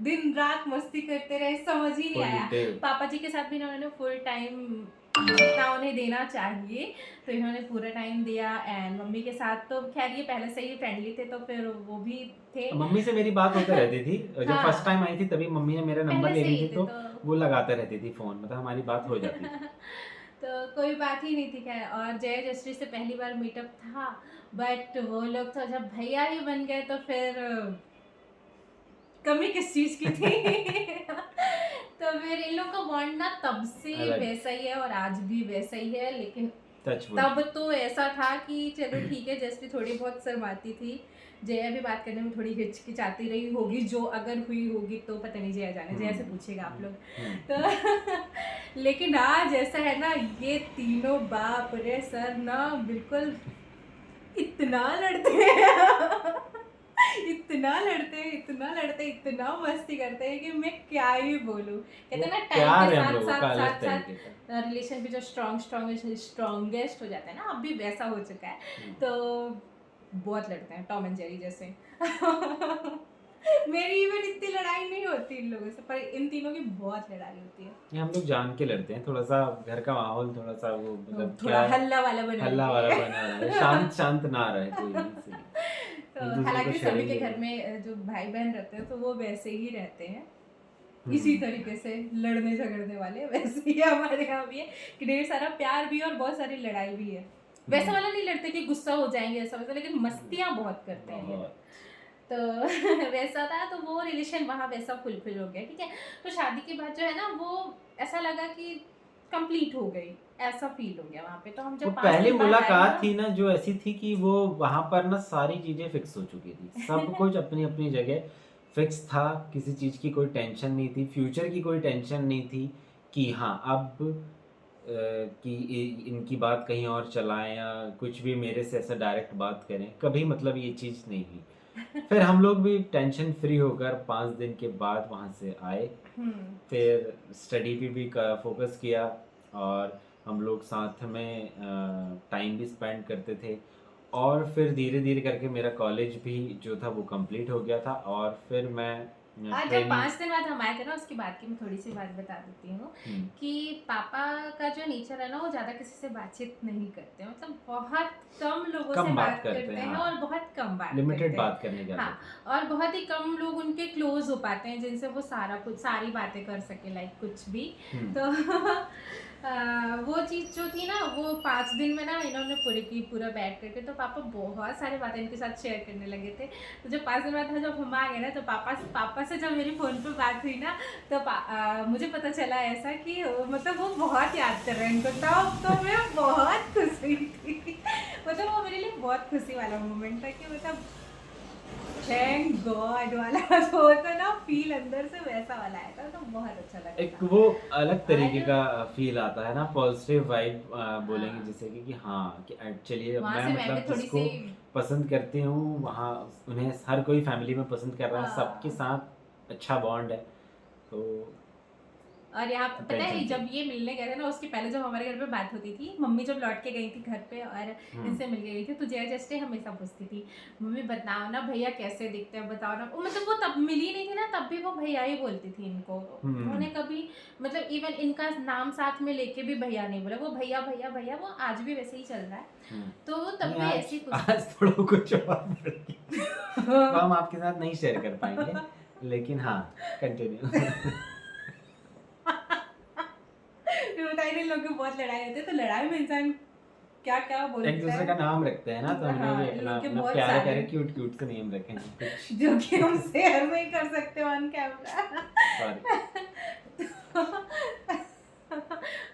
C: दिन रात मस्ती करते रहे, समझ ही नहीं आया। पापा जी के साथ भी इन्होंने फुल टाइम जितना उन्हें देना चाहिए तो इन्होंने पूरा टाइम दिया। एंड मम्मी के साथ तो खैर ये पहले से ही फ्रेंडली थे तो फिर वो भी थे।
A: मम्मी से मेरी बात होते रहती थी जब
C: हाँ।
A: फर्स्ट टाइम आई थी तभी मम्मी ने मेरा नंबर
C: पहले
A: ले
C: से
A: ली
C: ही
A: थी
C: थे
A: तो वो लगाते रहती थी फोन, मतलब हमारी बात हो जाती थी।
C: तो कोई बात ही नहीं थी खैर। और जय जयश्री से पहली बार मीटअप था, बट वो लोग तो जब भैया ही बन गए तो फिर कमी किस चीज़ की थी। तो फिर इन लोगों का बॉन्ड ना तब से
A: अलग।
C: वैसा ही है और आज भी वैसा ही है, लेकिन
A: टच वुड।
C: तब तो ऐसा था कि चलो ठीक है, जैसे थोड़ी बहुत शर्माती थी, जया भी बात करने में थोड़ी हिचकिचाती रही होगी, जो अगर हुई होगी तो पता नहीं, जया जाने, जया से पूछेगा आप लोग। तो लेकिन आज ऐसा है ना, ये तीनों बाप रे सर ना बिल्कुल इतना लड़ते हैं इतना मस्ती करते हैं कि मैं क्या ही बोलूं। कहते हैं ना, टाइम
A: प्यार
C: के
A: है हम
C: साथ
A: लोगों का
C: साथ
A: अलग
C: साथ
A: तरीके
C: साथ
A: का।
C: रिलेशन भी जो स्ट्रॉन्गेस्ट हो जाता है ना, अब भी वैसा हो चुका है। तो बहुत लड़ते हैं, टॉम एंड जेरी जैसे। मेरी इवन इतनी लड़ाई नहीं होती इन लोगों से, पर इन तीनों की बहुत लड़ाई होती है।
A: ये हम लोग जान के लड़ते हैं, थोड़ा सा घर का माहौल थोड़ा सा वो मतलब
C: थोड़ा
A: क्या
C: हल्ला वाला बना
A: हल्ला
C: के।
A: वाला बना रहा है, शांत शांत ना रहे कोई, इसलिए
C: तो
A: एक दूसरे को
C: हालांकि सभी के
A: छेड़ेंगे
C: घर
A: नहीं।
C: में जो भाई बहन रहते हैं तो वो वैसे ही रहते हैं, इसी
A: हम्म,
C: तरीके से लड़ने झगड़ने वाले वैसे ही हमारे यहाँ भी है कि ढेर सारा प्यार भी है और बहुत सारी लड़ाई भी है। वैसा वाला नहीं लड़ते कि गुस्सा हो जाएंगे ऐसा वैसा, लेकिन मस्तियाँ बहुत करते हैं ये लोग।
A: बहुत।
C: तो वैसा था, तो वो रिलेशन वहाँ वैसा फुलफिल हो गया, ठीक है। तो शादी के बाद जो है ना, वो ऐसा लगा कि कंप्लीट हो गई, ऐसा फील हो गया वहाँ पे। तो हम
A: वो
C: जब 5
A: पहली
C: दिन बाद आए
A: मुलाकात
C: ना,
A: थी ना जो ऐसी थी कि वो वहां पर ना सारी चीजें फिक्स हो चुकी थी, सब कुछ अपनी अपनी जगह फिक्स था, किसी चीज की कोई टेंशन नहीं थी, फ्यूचर की कोई टेंशन नहीं थी कि हाँ अब कि इनकी बात कहीं और चलाएं या कुछ भी मेरे से ऐसा डायरेक्ट बात करें, कभी मतलब ये चीज़ नहीं हुई। फिर हम लोग भी टेंशन फ्री होकर 5 दिन के बाद वहाँ से आए, फिर स्टडी पे भी फोकस किया और हम लोग साथ में टाइम भी स्पेंड करते थे, और फिर धीरे धीरे करके मेरा कॉलेज भी जो था वो कंप्लीट हो गया था, और फिर मैं
C: हाँ, जब 5 दिन बाद हम आए थे ना, उसके बाद की मैं थोड़ी सी बात बता देती हूँ कि पापा का जो नेचर है ना, वो ज़्यादा किसी से बातचीत नहीं करते, मतलब बहुत कम लोगों से
A: कम बात
C: बात
A: करते
C: करते
A: हैं,
C: हैं
A: हाँ।
C: और बहुत कम बात
A: लिमिटेड
C: करते हैं।
A: बात करने की
C: हाँ,
A: आदत है।
C: और बहुत ही कम लोग उनके क्लोज हो पाते हैं जिनसे वो सारी बातें कर सके, लाइक कुछ भी। तो वो चीज़ जो थी ना, वो 5 दिन में ना इन्होंने पूरा बैठ करके, तो पापा बहुत सारी बातें इनके साथ शेयर करने लगे थे। तो जब 5 दिन बाद जब हम आ गए ना, तो पापा से जब मेरी फ़ोन पे बात हुई ना, तो मुझे पता चला ऐसा कि मतलब वो बहुत याद कर रहे हैं इनको, तो मैं बहुत खुश हुई थी। मतलब वो मेरे लिए बहुत खुशी वाला मोमेंट था कि मतलब थैंक गॉड वाला जो होता है ना फील, अंदर से वैसा वाला आया था, तो बहुत अच्छा लगा
A: एक
C: था।
A: वो अलग तरीके
C: आज
A: का फील आता है ना, पॉजिटिव वाइब बोलेंगे
C: हाँ,
A: जिसे कि हाँ कि चलिए अब
C: वहाँ
A: मैं
C: से मैं भी
A: मतलब
C: थोड़ी
A: जिसको
C: सी
A: पसंद करती हूँ वहाँ उन्हें हर कोई फैमिली में पसंद कर रहा है, सबके
C: हाँ।
A: साथ अच्छा बॉन्ड है, तो
C: और यहाँ पता है,
A: टेंशन
C: जब ये मिलने गए थे ना, उसके पहले जब हमारे घर पे बात होती थी, मम्मी जब लौट के गई थी घर पे और इनसे मिल के गई थी, तो जया जस्टे हमेशा पूछती थी, मम्मी बताओ ना भैया कैसे दिखते हैं, बताओ ना। मतलब वो तब मिली नहीं थी ना, तब भी वो भैया ही बोलती थी इनको। उन्होंने कभी मतलब इवन इनका नाम साथ में लेके भी भैया नहीं बोला, वो भैया भैया भैया, वो आज भी वैसे ही चल रहा है। तो वो तब
A: नहीं,
C: भी ऐसे ही
A: आज थोड़ा कुछ और बढ़ गया। वो हम आपके साथ नहीं शेयर कर पाएंगे, लेकिन हाँ कंटिन्यू।
C: बताइए, इन लोगों की बहुत लड़ाई होती है, तो लड़ाई में इंसान क्या क्या बोल
A: एक
C: देता
A: दूसरे
C: है।
A: का नाम रखते हैं ना, तो हमने
C: हाँ,
A: भी
C: इन
A: अपना
C: लोग के
A: अपना
C: बहुत
A: प्यारे
C: सारे
A: प्यारे क्यूट क्यूट से नेम रखे हैं कुछ।
C: जो कि हम शेयर नहीं कर सकते ऑन कैमरा।
A: सॉरी।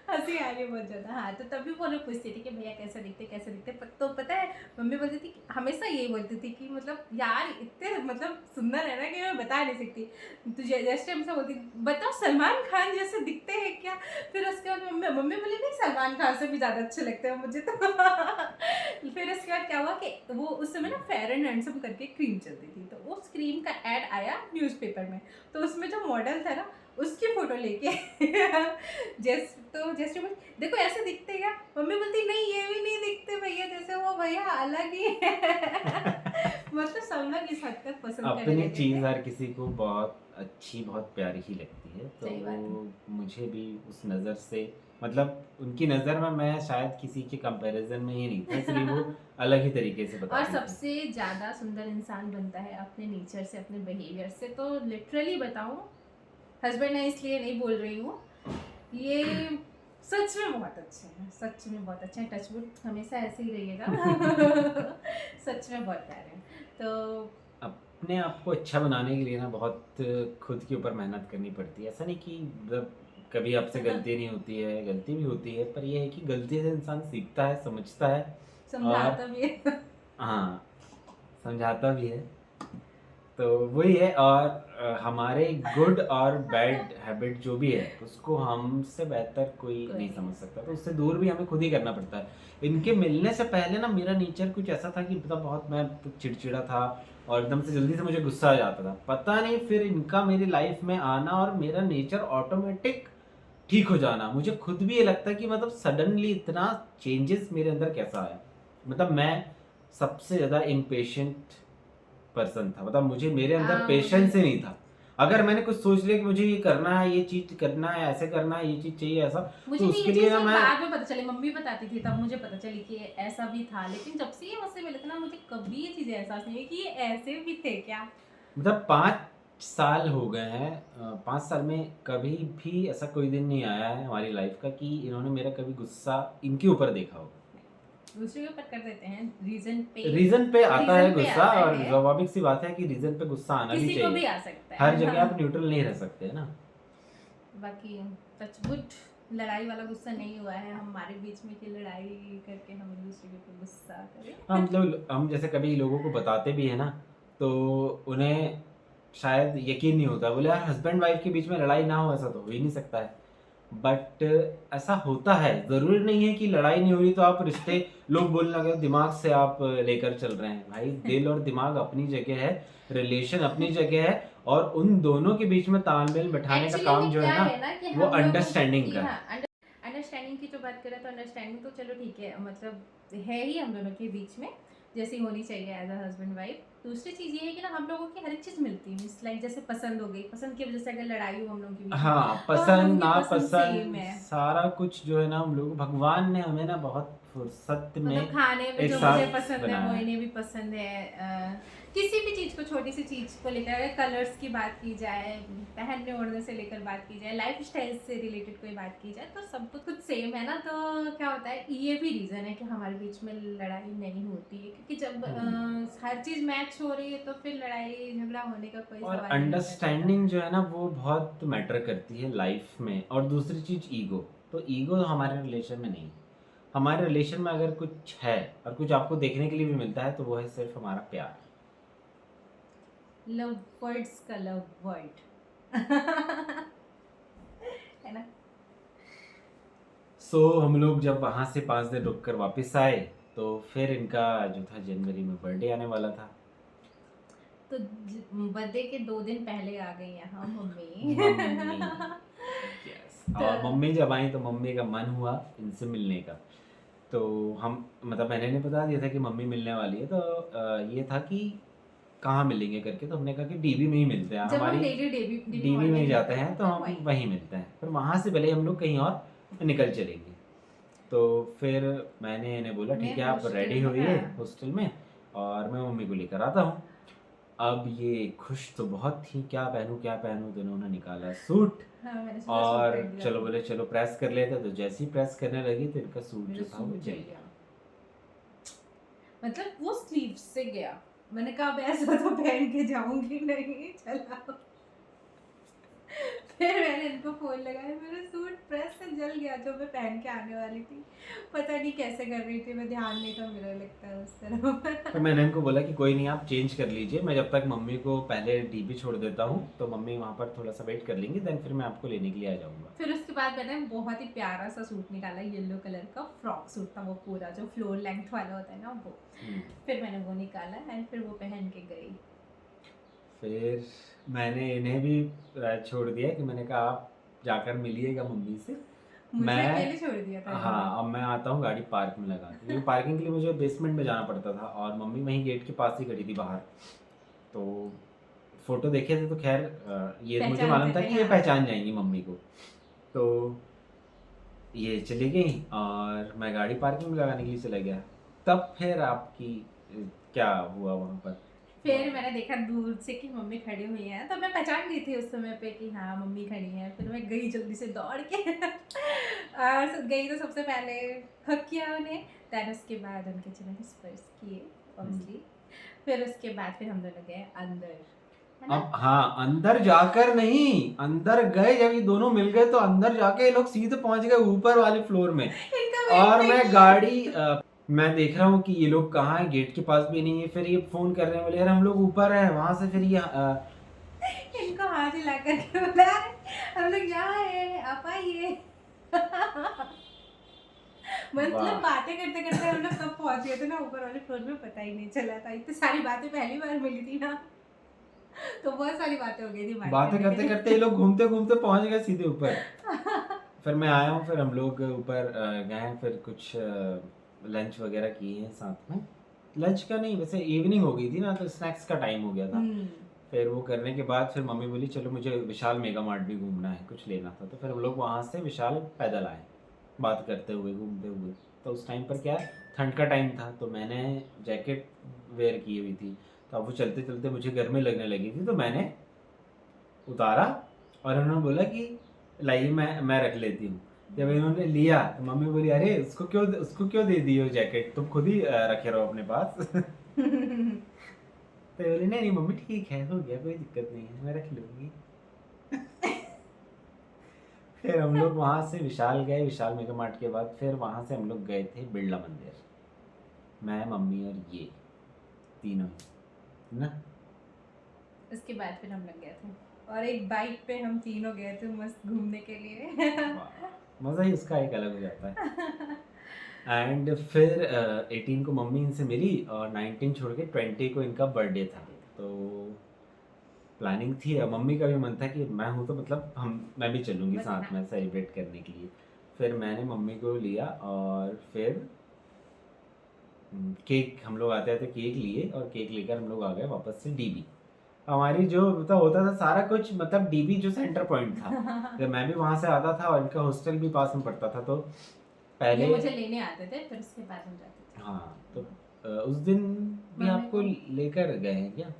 C: हंसी आ रही है बहुत ज्यादा। हाँ, तो तभी वो लोग पूछती थी कि भैया कैसे दिखते। तो पता है, मम्मी बोलती थी, हमेशा यही बोलती थी कि मतलब यार इतने मतलब सुंदर है ना कि मैं बता नहीं सकती। तो जैसे हमसे बोलती, बताओ सलमान खान जैसे दिखते हैं क्या। फिर उसके बाद मम्मी बोली, नहीं सलमान खान से भी ज़्यादा अच्छे लगते हैं मुझे तो। फिर उसके बाद क्या हुआ कि वो उस समय ना फेयर एंड हैंडसम करके क्रीम चलती थी, तो उस क्रीम का ऐड आया न्यूज़पेपर में। तो उसमें जो मॉडल था ना, उसकी फोटो लेके जैसे बोल, देखो ऐसे दिखते क्या। मम्मी बोलती, नहीं ये भी नहीं दिखते भैया जैसे, वो भैया अलग ही है। मतलब सब लोग इस हद तक पसंद करने
A: अपनी
C: लगे
A: चीज
C: थे।
A: हर किसी को बहुत अच्छी बहुत प्यारी ही लगती है, तो
C: सही बात है।
A: मुझे भी उस नज़र से मतलब उनकी नज़र में मैं शायद किसी के कंपैरिजन में ही नहीं था, इसलिए वो अलग ही तरीके से
C: और
A: बताती थी।
C: सबसे ज़्यादा सुंदर इंसान बनता है अपने नेचर से, अपने बिहेवियर से। तो लिटरली बताऊँ, हस्बैंड है इसलिए नहीं बोल रही हूँ, ये सच में बहुत अच्छे हैं, सच में बहुत अच्छे हैं। टचवुड हमेशा ऐसे ही रहिएगा। सच में बहुत प्यारे हैं। तो
A: अपने आप को अच्छा बनाने के लिए ना बहुत खुद के ऊपर मेहनत करनी पड़ती है। ऐसा नहीं कि मतलब कभी आपसे गलती नहीं होती है, गलती भी होती है, पर ये है कि गलती से इंसान सीखता है, समझता है और
C: समझाता भी है।
A: हाँ, समझाता भी है। तो वही है। और हमारे गुड और बैड हैबिट जो भी है उसको हमसे बेहतर कोई
C: कोई
A: नहीं
C: नहीं
A: समझ
C: कर
A: सकता, तो उससे दूर भी हमें खुद ही करना पड़ता है। इनके मिलने से पहले ना मेरा नेचर कुछ ऐसा था कि मतलब बहुत मैं चिड़चिड़ा था और एकदम से जल्दी से मुझे गुस्सा आ जाता था। पता नहीं फिर इनका मेरी लाइफ में आना और मेरा नेचर ऑटोमेटिक ठीक हो जाना, मुझे खुद भी ये लगता है कि मतलब सडनली इतना चेंजेस मेरे अंदर कैसा आया। मतलब मैं सबसे ज़्यादा इम्पेशेंट पर्सन था, मतलब मुझे मेरे अंदर
C: मुझे
A: पेशेंस ही नहीं था। अगर मैंने कुछ सोच लिया कि मुझे ये करना है, ये चीज करना है, ऐसे करना है, ये चीज चाहिए ऐसा,
C: मुझे
A: तो
C: भी ये
A: उसके लिए
C: चीज़
A: ना मैं
C: बाद में पता चली, मम्मी बताती थी तब मुझे पता चली कि ऐसा भी था, लेकिन जब से ये मुझसे मिले थे ना मुझे कभी ये चीज़ें एहसास नहीं हुई कि ये ऐसे भी थे क्या।
A: मतलब 5 साल हो गए हैं, 5 साल में कभी भी ऐसा कोई दिन नहीं आया है हमारी लाइफ का कि इन्होंने मेरा कभी गुस्सा इनके ऊपर देखा हो।
C: दूसरे के ऊपर कर देते हैं,
A: रीजन पे आता है
C: रीजन पे
A: गुस्सा,
C: आता
A: और
C: है,
A: स्वाभाविक सी बात है कि रीजन पे गुस्सा आना भी
C: किसी को भी
A: चाहिए।
C: आ सकता
A: हर
C: है।
A: जगह
C: हाँ।
A: आप न्यूट्रल नहीं रह सकते है ना।
C: बाकी टचवुड लड़ाई वाला गुस्सा नहीं हुआ है हमारे बीच में कि लड़ाई करके हम एक दूसरे के ऊपर गुस्सा
A: हाँ,
C: करें।
A: मतलब हम जैसे कभी लोगों को बताते भी है ना, तो उन्हें शायद यकीन नहीं होता, बोले यार हस्बैंड वाइफ के बीच में लड़ाई ना हो, ऐसा तो हो ही नहीं सकता है। बट ऐसा होता है, ज़रूरी नहीं है कि लड़ाई नहीं हो रही तो आप रिश्ते, लोग बोलने लगे दिमाग से आप लेकर चल रहे हैं। भाई दिल और दिमाग अपनी जगह है, रिलेशन अपनी जगह है, और उन दोनों के बीच में तालमेल बैठाने का
C: एक्चुअली
A: काम
C: में
A: जो
C: क्या
A: है ना,
C: है ना कि
A: वो
C: हम लोगों
A: अंडरस्टैंडिंग
C: की,
A: का
C: हाँ,
A: है।
C: अंडरस्टैंडिंग की जो बात करें तो अंडरस्टैंडिंग तो चलो ठीक है, मतलब है ही हम दोनों के बीच में जैसी होनी चाहिए एज अ हस्बैंड वाइफ। दूसरी चीज़ ये है कि ना हम लोगों की हर एक चीज़ मिलती है, लाइक जैसे पसंद हो गई, पसंद की वजह से अगर लड़ाई हो हम लोगों के बीच में
A: हाँ,
C: तो हम लोगों
A: पसंद
C: की पसंद सेम
A: नापसंद
C: है।
A: सारा कुछ जो है ना, हम लोग भगवान ने हमें ना बहुत फुर्सत में
C: मतलब खाने में
A: एक
C: जो मुझे
A: साथ
C: पसंद है वो
A: बनाया है।
C: इन्हें भी पसंद है। किसी भी चीज़ को, छोटी सी चीज़ को लेकर, अगर कलर्स की बात की जाए, पहनने ओढ़ने से लेकर बात की जाए, लाइफ स्टाइल से रिलेटेड कोई बात की जाए, तो सब कुछ सेम है ना। तो क्या होता है, ये भी रीज़न है कि हमारे बीच में लड़ाई नहीं होती है, क्योंकि जब हर चीज़ मैच हो रही है तो फिर लड़ाई झगड़ा होने का कोई
A: और
C: सवाल ही नहीं पैदा होता।
A: अंडरस्टैंडिंग जो है ना वो बहुत मैटर करती है लाइफ में। और दूसरी चीज ईगो, तो ईगो हमारे रिलेशन में नहीं। हमारे रिलेशन में अगर कुछ है और कुछ आपको देखने के लिए भी मिलता है तो वो है सिर्फ हमारा प्यार।
C: लव वर्ड्स का लव वर्ड है ना।
A: सो हम लोग जब वहाँ से 5 दिन रुक कर वापस आए, तो फिर इनका जो था जनवरी में बर्थडे आने वाला था।
C: तो बर्थडे के 2 दिन पहले आ गई यहाँ मम्मी।
A: Mummy, yes.
C: तो
A: और मम्मी जब आई तो मम्मी का मन हुआ इनसे मिलने का। तो हम, मतलब मैंने इन्हें बता दिया था कि मम्मी मिलने वाली है, तो ये था कि कहाँ मिलेंगे करके, तो हमने कहा कि डीवी में ही मिलते हैं,
C: जब हम
A: हमारी
C: डेली डीवी
A: डीवी
C: मॉल
A: में
C: में
A: ही
C: मिलते
A: जाते हैं,
C: हैं
A: तो
C: तो
A: हम
C: वही।
A: वहीं मिलते हैं, फिर वहाँ से भले हम लोग कहीं और निकल चलेंगे। तो फिर मैंने इन्हें बोला
C: मैं
A: ठीक है आप
C: हॉस्टल
A: रेडी
C: में,
A: होइए
C: हाँ,
A: हॉस्टल में, और मैं मम्मी को लेकर आता हूँ। अब ये खुश तो बहुत थी, क्या पहनूं, तो इन्होंने निकाला सूट।
C: हाँ, मैंने सोचा सूट
A: और
C: पहन लिया
A: चलो
C: तो
A: बोले चलो प्रेस कर लेते, तो जैसे ही प्रेस करने लगी तो इनका सूट
C: मेरा
A: जो था वो
C: सूट
A: जल
C: जल
A: गया।
C: गया, मतलब वो स्लीव से गया। मैंने कहा अब ऐसा तो पहन के जाऊंगी नहीं, चला। फिर मैंने इनको फोन लगाया, मेरा सूट प्रेस से जल गया जो मैं पहन के आने वाली थी। पता नहीं कैसे कर रही थी मैं, ध्यान नहीं था मेरा, लगता है उस
A: तो
C: तरफ।
A: मैंने इनको बोला कि कोई नहीं आप चेंज कर लीजिए, मैं जब तक मम्मी को पहले डीपी छोड़ देता हूँ, तो मम्मी वहाँ पर थोड़ा सा वेट कर लेंगी, देन फिर मैं आपको लेने के लिए आ जाऊँगा।
C: फिर उसके बाद मैंने बहुत ही प्यारा सा सूट निकाला, येलो कलर का फ्रॉक सूट था वो, पूरा जो फ्लोर लेंथ वाला होता है ना वो। फिर मैंने वो निकाला एंड फिर वो पहन के गई।
A: फिर मैंने इन्हें भी छोड़ दिया कि मैंने कहा आप जाकर मिलिएगा मम्मी से,
C: मुझे
A: मैं,
C: अकेले छोड़ दिया था इन्होंने।
A: हाँ अब मैं आता हूँ गाड़ी पार्क में लगा के, क्योंकि पार्किंग के लिए मुझे बेसमेंट में जाना पड़ता था और मम्मी वहीं गेट के पास ही खड़ी थी बाहर। तो फोटो देखे थे तो खैर ये मुझे मालूम
C: पहचानते
A: था
C: थे,
A: कि ये
C: हाँ।
A: पहचान जाएंगी मम्मी को। तो ये चली गई और मैं गाड़ी पार्किंग में लगाने के लिए चला गया। तब फिर आपकी क्या हुआ वहाँ पर?
C: फिर मैंने देखा दूर से कि मम्मी खड़ी हुई है, तो मैं पहचान गई थी उस समय पे कि हाँ मम्मी खड़ी है। फिर मैं गई जल्दी से दौड़ के और गई तो सबसे पहले हक किया उन्हें, देन उसके बाद उनके चेहरे स्पर्श किए ऑब्वियसली। फिर उसके बाद फिर हम दोनों गए अंदर, है ना?
D: अब हाँ, अंदर जाकर नहीं, अंदर गए जब ये दोनों मिल गए तो अंदर जाके ये लोग सीधे पहुंच गए ऊपर वाले फ्लोर में।
C: इनका वेट
D: और
C: नहीं
D: मैं
C: किया।
D: गाड़ी मैं देख रहा हूँ कि ये लोग कहाँ हैं, गेट के पास भी नहीं है। फिर ये फोन कर रहे हैं, बोले यार हम लोग ऊपर हैं। वहां से फिर ये
C: इनको हाथ हिला करके बुला रहे, हम लोग यहाँ है, आप आइए। मतलब
D: वाह।
C: बातें करते करते हम लोग कब पहुंच गए थे ना ऊपर वाले फ्लोर में, पता ही नहीं चला था। इतनी सारी बातें पहली बार मिली थी ना, तो बहुत सारी बातें हो गई थी
D: बातें करते करते ये लोग घूमते घूमते पहुंच गए सीधे ऊपर। फिर मैं आया हूँ, फिर हम लोग ऊपर गए, फिर कुछ लंच वगैरह किए हैं साथ में। लंच का नहीं, वैसे इवनिंग हो गई थी ना, तो स्नैक्स का टाइम हो गया था। फिर वो करने के बाद फिर मम्मी बोली चलो मुझे विशाल मेगा मार्ट भी घूमना है, कुछ लेना था। तो फिर हम लोग वहाँ से विशाल पैदल आए, बात करते हुए घूमते हुए। तो उस टाइम पर क्या है, ठंड का टाइम था, तो मैंने जैकेट वेयर की हुई थी। तो अब वो चलते चलते मुझे गर्मी लगने लगी थी, तो मैंने उतारा और उन्होंने बोला कि लाइए मैं रख लेती हूँ। जब इन्होंने लिया तो मम्मी बोली अरे उसको क्यों दे दी हो जैकेट, तुम खुद ही रखे रहो अपने पास। तो बोली नहीं नहीं मम्मी ठीक है, हो गया, कोई दिक्कत नहीं है, मैं रख लूँगी। फिर हम लोग वहाँ से विशाल गए, विशाल मेगा मार्ट के बाद फिर वहाँ से हम लोग गए थे बिरला मंदिर, मैं मम्मी और ये तीनों ही ना।
C: उसके बाद फिर हम लोग गए थे और एक बाइक पे हम तीनों गए थे मस्त घूमने के लिए।
D: मज़ा ही उसका एक अलग हो जाता है। एंड फिर 18 को मम्मी इनसे मिली और 19 छोड़ के 20 को इनका बर्थडे था। तो प्लानिंग थी, और मम्मी का भी मन था कि मैं हूँ तो मतलब मैं भी चलूँगी साथ में सेलिब्रेट करने के लिए। फिर मैंने मम्मी को लिया और फिर केक, हम लोग आते आते केक लिए और केक लेकर हम लोग आ गए वापस से डीबी। हमारी जो मतलब होता था सारा कुछ, मतलब डीबी जो सेंटर पॉइंट था। जब मैं भी वहाँ से आता था और इनका हॉस्टल भी पास में पड़ता था, तो पहले
C: ये मुझे लेने आते थे, फिर उसके बाद हम जाते थे।
D: हाँ, तो उस दिन भी
C: मम्मी
D: आपको लेकर गए हैं क्या?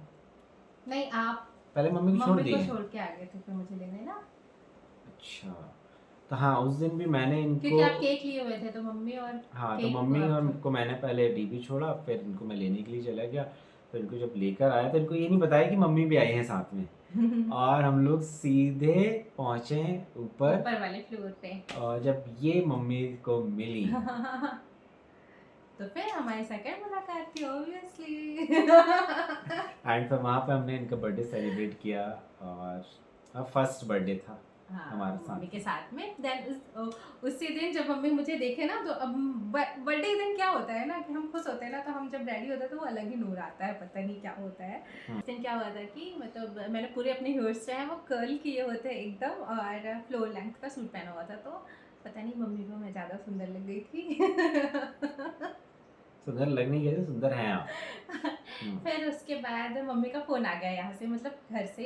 C: नहीं, आप
D: पहले मम्मी को छोड़
C: मम्मी
D: दिए
C: को
D: हैं?
C: छोड़ के आ गए थे फिर मुझे लेने ना,
D: अच्छा, तो हाँ उस दिन भी मैंने
C: क्योंकि
D: इनको
C: आप केक लिए हुए थे तो मम्मी और
D: हाँ, तो
C: केक
D: मम्मी
C: आप
D: और को मैंने पहले डीबी छोड़ा, फिर इनको मैं लेने के लिए चला गया। फिर इनको जब लेकर आया तो इनको ये नहीं बताया कि मम्मी भी आई है साथ में। और हम लोग सीधे पहुंचे ऊपर
C: वाले फ्लोर पे।
D: और जब ये मम्मी को मिली
C: तो फिर हमारी सेकंड मुलाकात थी ऑब्वियसली।
D: एंड फिर वहाँ पे हमने इनका बर्थडे सेलिब्रेट किया, और फर्स्ट बर्थडे था हमारे साथ।
C: मम्मी के साथ में। देन उसी दिन जब मम्मी मुझे देखे ना, तो अब बर्थडे के दिन क्या होता है ना कि हम खुश होते हैं ना, तो हम जब रेडी होते हैं तो वो अलग ही नूर आता है, पता नहीं क्या होता है। उस दिन क्या हुआ था कि मतलब मैंने पूरे अपने हेयर्स जो है वो कर्ल किए होते एकदम, और फ्लोर लेंथ का सूट पहना हुआ था, तो पता नहीं मम्मी को मैं ज़्यादा सुंदर लग गई थी।
D: सुंदर लगने के लिए सुंदर हैं आप।
C: फिर उसके बाद मम्मी का फ़ोन आ गया यहाँ से, मतलब घर से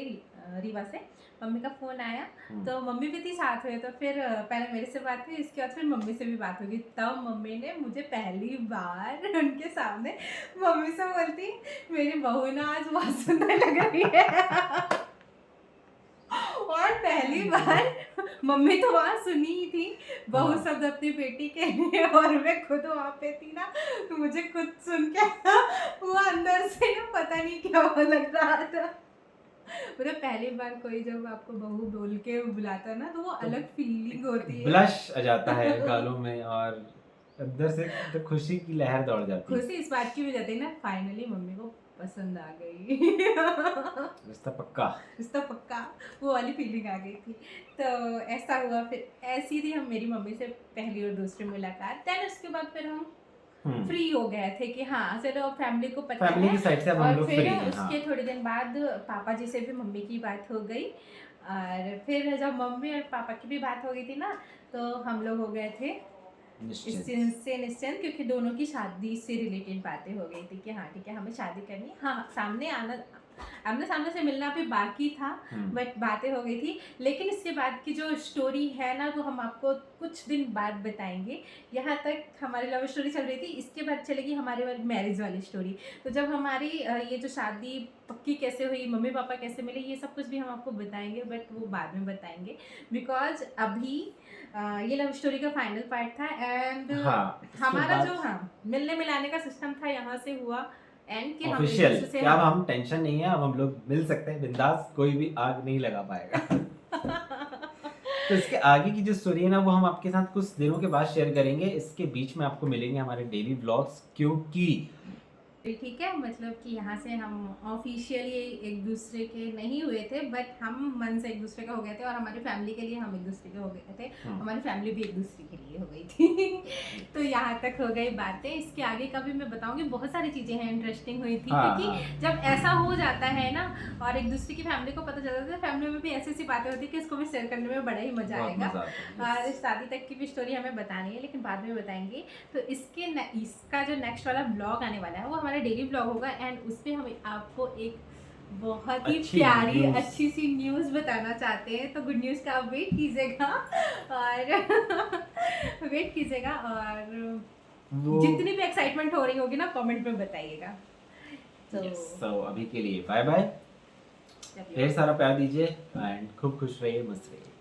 C: रीवा से मम्मी का फ़ोन आया, तो मम्मी भी थी साथ में। तो फिर पहले मेरे से बात हुई, इसके बाद फिर मम्मी से भी बात होगी। तब मम्मी ने मुझे पहली बार उनके सामने मम्मी से बोलती, मेरी बहू ना आज बहुत सुंदर लग रही है। और पहली बार मम्मी तो वहाँ सुनी ही थी बहू
D: हाँ।
C: शब्द अपनी बेटी के लिए, और मैं खुद वहाँ पे थी ना, तो मुझे खुद सुन के वो अंदर से ना पता नहीं क्या लग रहा था। मतलब पहली बार कोई जब आपको बहू बोल के बुलाता है ना, तो वो अलग फीलिंग होती है।
D: ब्लश आ जाता है गालों में, और अंदर से तो खुशी की लहर दौड़ जाती है।
C: खुशी इस बात की भी जाती है ना, फाइनली मम्मी को पसंद आ गई।
D: रिश्ता पक्का।
C: रिश्ता पक्का, वो वाली फीलिंग आ गई थी। तो ऐसा हुआ, फिर ऐसी थी हम मेरी मम्मी से पहली और दूसरी मुलाकात। देन उसके बाद फिर हम फ्री हो गए थे कि हाँ चलो फैमिली को पता
D: फैमिली
C: है।
D: की साइड से अब हम
C: और
D: लोग
C: फिर
D: फ्री हैं।
C: उसके थोड़े दिन बाद पापा जी से भी मम्मी की बात हो गई, और फिर जब मम्मी और पापा की भी बात हो गई थी ना, तो हम लोग हो गए थे निश्चिंत, क्योंकि दोनों की शादी से रिलेटेड बातें हो गई थी कि हाँ ठीक है हमें शादी करनी है। हाँ, सामने आना, आमने सामने से मिलना भी बाकी था, बट बातें हो गई थी। लेकिन इसके बाद की जो स्टोरी है ना, वो हम आपको कुछ दिन बाद बताएंगे। यहाँ तक हमारी लव स्टोरी चल रही थी, इसके बाद चलेगी हमारे मैरिज वाली स्टोरी। तो जब हमारी ये जो शादी पक्की कैसे हुई, मम्मी पापा कैसे मिले, ये सब कुछ भी हम आपको बताएंगे, बट वो बाद में बताएंगे, बिकॉज अभी ये लव स्टोरी का फाइनल पार्ट था। एंड हमारा जो मिलने मिलाने का सिस्टम था यहाँ से हुआ एंड कि हम एक
D: ऑफिशियल
C: दूसरे से
D: क्या, अब हम टेंशन नहीं है, अब हम लोग मिल सकते हैं बिंदास, कोई भी आग नहीं लगा पाएगा। तो इसके आगे की जो स्टोरी है ना वो हम आपके साथ कुछ दिनों के बाद शेयर करेंगे। इसके बीच में आपको मिलेंगे हमारे डेली व्लॉग्स, क्योंकि
C: ठीक है, मतलब कि यहाँ से हम ऑफिशियली एक दूसरे के नहीं हुए थे, बट हम मन से एक दूसरे का हो गए थे, और हमारी फैमिली के लिए हम एक दूसरे के हो गए थे, हमारी फैमिली भी एक दूसरे के लिए हो गई थी। तो यहाँ तक हो गई बातें। इसके आगे का भी मैं बताऊंगी, बहुत सारी चीजें हैं इंटरेस्टिंग हुई थी,
D: हाँ,
C: क्योंकि
D: हाँ।
C: जब ऐसा हो जाता है ना और एक दूसरे की फैमिली को पता चलता है, फैमिली में भी ऐसी ऐसी बातें होती है कि इसको भी शेयर करने में बड़ा ही मजा
D: बहुत
C: आएगा।
D: मजा आता है।
C: और शादी तक की भी स्टोरी हमें बतानी है, लेकिन बाद में बताएंगे। तो इसका जो नेक्स्ट वाला ब्लॉग आने वाला है वो हमारा डेली ब्लॉग होगा, एंड उसमें हम आपको एक बहुत ही
D: अच्छी
C: प्यारी
D: news।
C: अच्छी सी न्यूज़ बताना चाहते हैं। तो गुड न्यूज़ का आप वेट कीजिएगा और वेट कीजिएगा, और
D: वो
C: जितनी भी एक्साइटमेंट हो रही होगी ना कमेंट में बताइएगा।
D: तो अभी के लिए बाय बाय, ढेर सारा प्यार दीजिए एंड खूब खुश रहिए, मस्त रहिए।